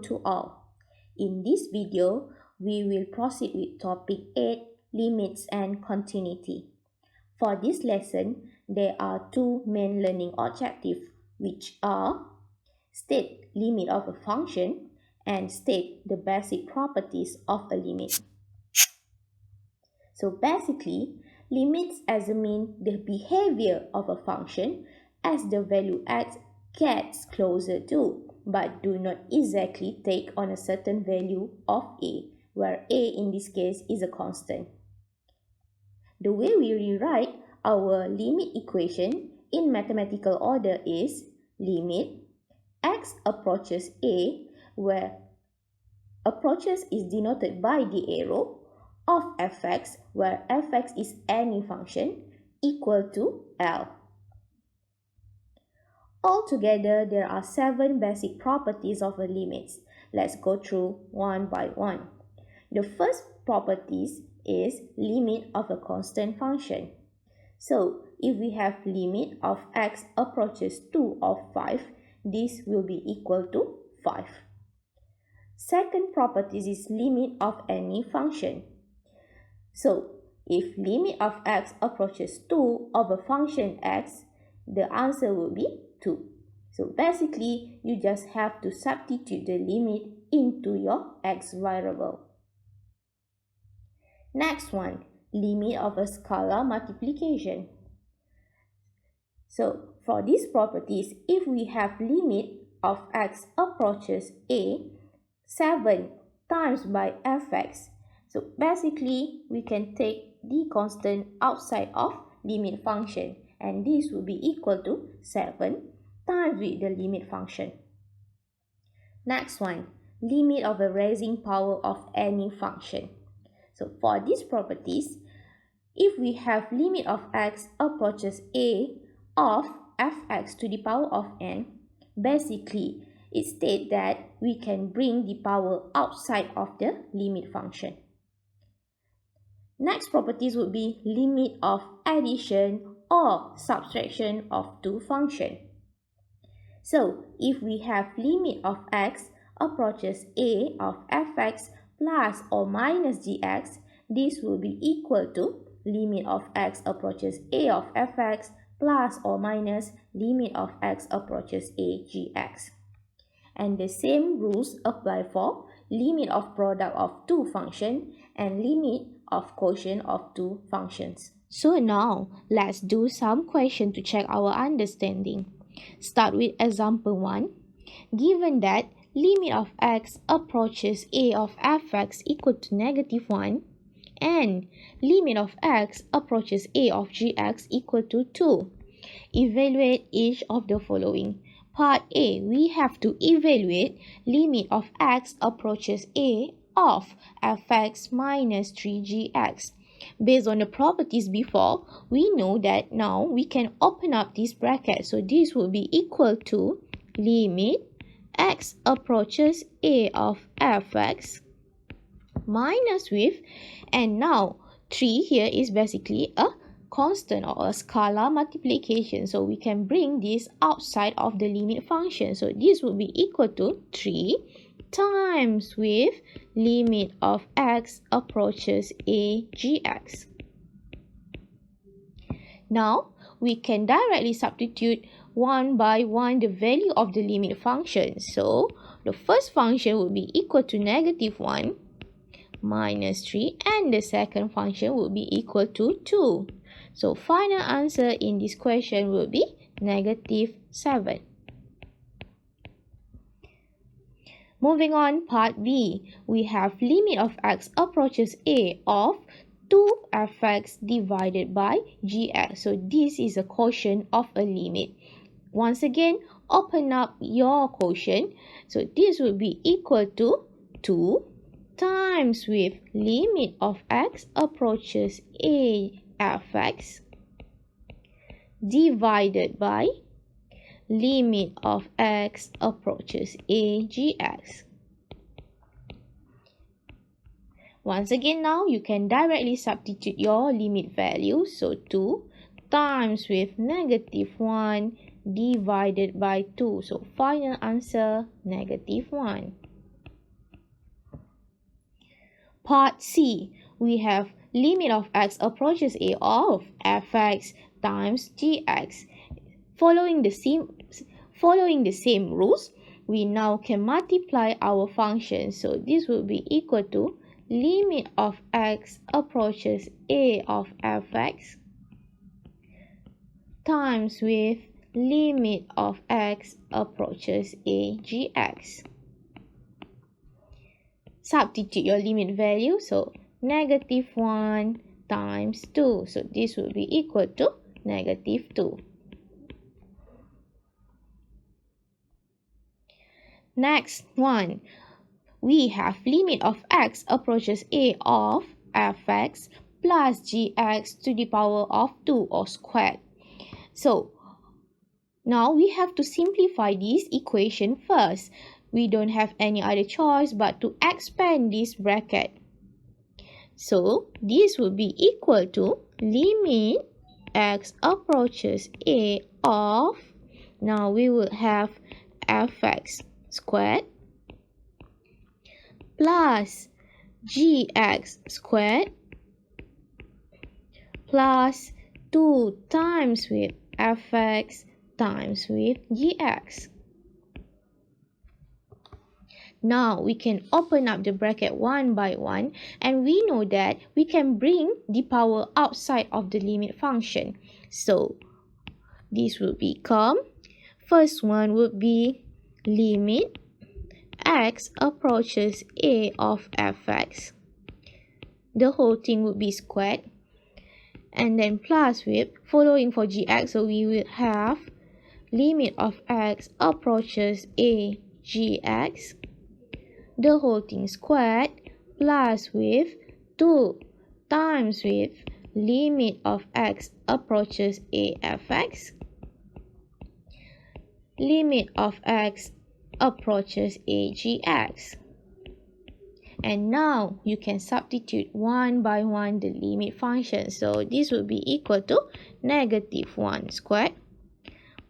to all. In this video, we will proceed with topic 8, limits and continuity. For this lesson, there are two main learning objectives, which are state limit of a function and state the basic properties of a limit. So basically, limits examine the behavior of a function as the value x gets closer to, but do not exactly take on a certain value of a, where a in this case is a constant. The way we rewrite our limit equation in mathematical order is limit x approaches a, where approaches is denoted by the arrow, of fx, where fx is any function, equal to L. Altogether, there are 7 basic properties of a limit. Let's go through one by one. The first property is limit of a constant function. So, if we have limit of x approaches 2 of 5, this will be equal to 5. Second property is limit of any function. So, if limit of x approaches 2 of a function x, the answer will be 2. So, basically, you just have to substitute the limit into your x variable. Next one, limit of a scalar multiplication. So, for these properties, if we have limit of x approaches a 7 times by fx, so basically we can take the constant outside of limit function, and this will be equal to 7 times with the limit function. Next one, limit of the raising power of any function. So for these properties, if we have limit of x approaches a of fx to the power of n, basically it states that we can bring the power outside of the limit function. Next properties would be limit of addition or subtraction of two functions. So, if we have limit of x approaches a of fx plus or minus gx, this will be equal to limit of x approaches a of fx plus or minus limit of x approaches a gx. And the same rules apply for limit of product of two functions and limit of quotient of two functions. So now, let's do some questions to check our understanding. Start with example 1. Given that limit of x approaches a of fx equal to -1 and limit of x approaches a of gx equal to 2. Evaluate each of the following. Part A, we have to evaluate limit of x approaches a of fx minus 3gx. Based on the properties before, we know that now we can open up this bracket. So this will be equal to limit x approaches a of fx minus with, and now 3 here is basically a constant or a scalar multiplication, so we can bring this outside of the limit function. So this will be equal to 3 times with limit of x approaches a gx. Now we can directly substitute one by one the value of the limit function. So the first function will be equal to -1 minus 3, and the second function will be equal to 2. So final answer in this question will be -7. Moving on, part B, we have limit of x approaches a of 2fx divided by gx. So this is a quotient of a limit. Once again, open up your quotient. So this will be equal to 2 times with limit of x approaches a fx divided by limit of x approaches a gx. Once again, now you can directly substitute your limit value. So 2 times with -1 divided by 2. So final answer, -1. Part C, we have limit of x approaches a of fx times gx. Following the same rules, we now can multiply our function. So this will be equal to limit of x approaches a of fx times with limit of x approaches a gx. Substitute your limit value, so -1 times 2. So this will be equal to -2. Next one, we have limit of x approaches a of fx plus gx to the power of 2 or squared. So now we have to simplify this equation first. We don't have any other choice but to expand this bracket. So this will be equal to limit x approaches a of, now we will have fx squared plus gx squared plus 2 times with fx times with gx. Now we can open up the bracket one by one, and we know that we can bring the power outside of the limit function. So this will become, first one would be limit x approaches a of fx. The whole thing would be squared, and then plus with following for gx, so we will have limit of x approaches a gx, the whole thing squared, plus with 2 times with limit of x approaches a fx, limit of x approaches a gx. And now you can substitute one by one the limit function. So this will be equal to -1 squared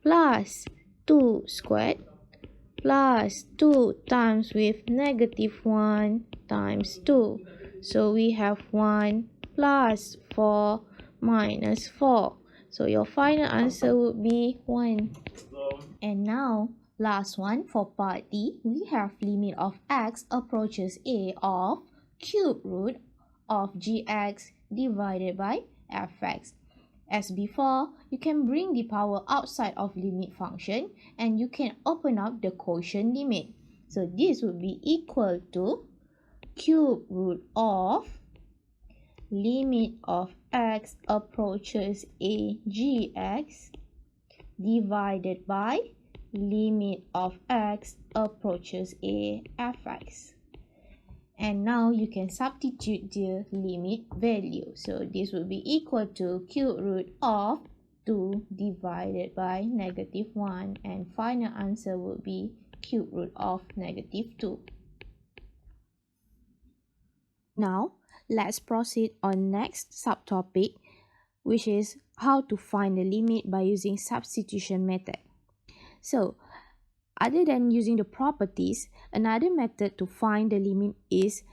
plus 2 squared plus 2 times with -1 times 2. So we have 1 plus 4 minus 4. So your final answer would be 1. And now, last one for part D, we have limit of x approaches a of cube root of gx divided by fx. As before, you can bring the power outside of limit function and you can open up the quotient limit. So this would be equal to cube root of limit of x approaches a gx divided by limit of x approaches a fx. And now you can substitute the limit value. So this will be equal to cube root of 2 divided by -1, and final answer will be cube root of -2. Now let's proceed on next subtopic, which is how to find the limit by using substitution method. So other than using the properties, another method to find the limit is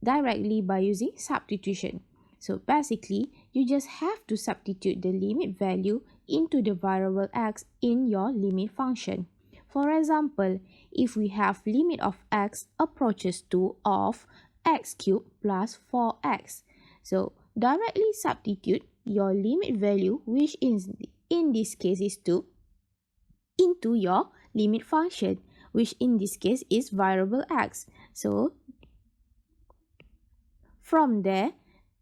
directly by using substitution. So basically, you just have to substitute the limit value into the variable x in your limit function. For example, if we have limit of x approaches to of x cubed plus 4x. So directly substitute your limit value, which in this case is 2, into your limit function, which in this case is variable x. So from there,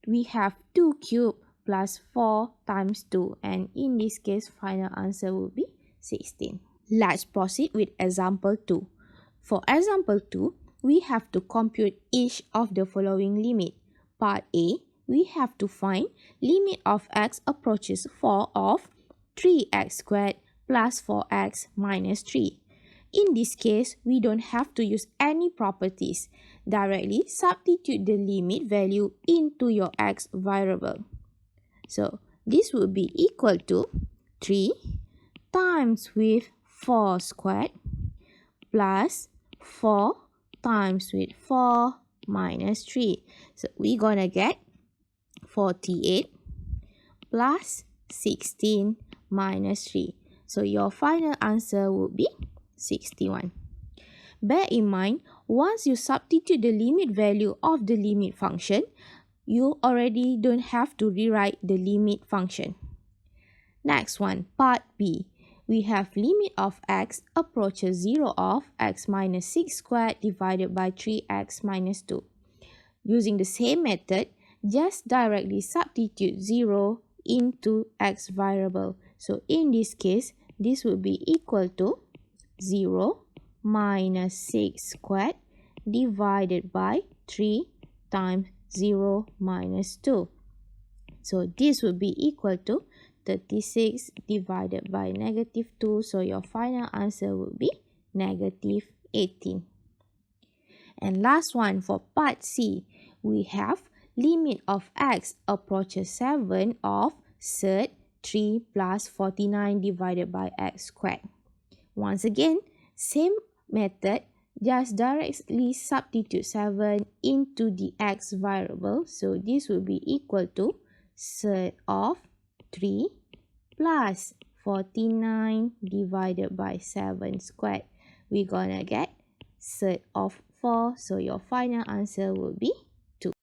we have 2 cubed plus 4 times 2, and in this case, final answer will be 16. Let's proceed with example 2. For example 2, we have to compute each of the following limit. Part A, we have to find limit of x approaches 4 of 3x squared plus 4x minus 3. In this case, we don't have to use any properties. Directly substitute the limit value into your x variable. So this will be equal to 3 times with 4 squared plus 4 times with 4 minus 3. So we're gonna get 48 plus 16 minus 3. So your final answer would be 61. Bear in mind, once you substitute the limit value of the limit function, you already don't have to rewrite the limit function. Next one, part B. We have limit of x approaches 0 of x minus 6 squared divided by 3x minus 2. Using the same method, just directly substitute 0 into x variable. So in this case, this would be equal to 0 minus 6 squared divided by 3 times 0 minus 2. So this would be equal to 36 divided by negative 2. So your final answer would be negative 18. And last one, for part C, we have limit of x approaches 7 of third 3 plus 49 divided by x squared. Once again, same method, just directly substitute 7 into the x variable. So this will be equal to third of 3 plus 49 divided by 7 squared. We're gonna get third of 4. So your final answer will be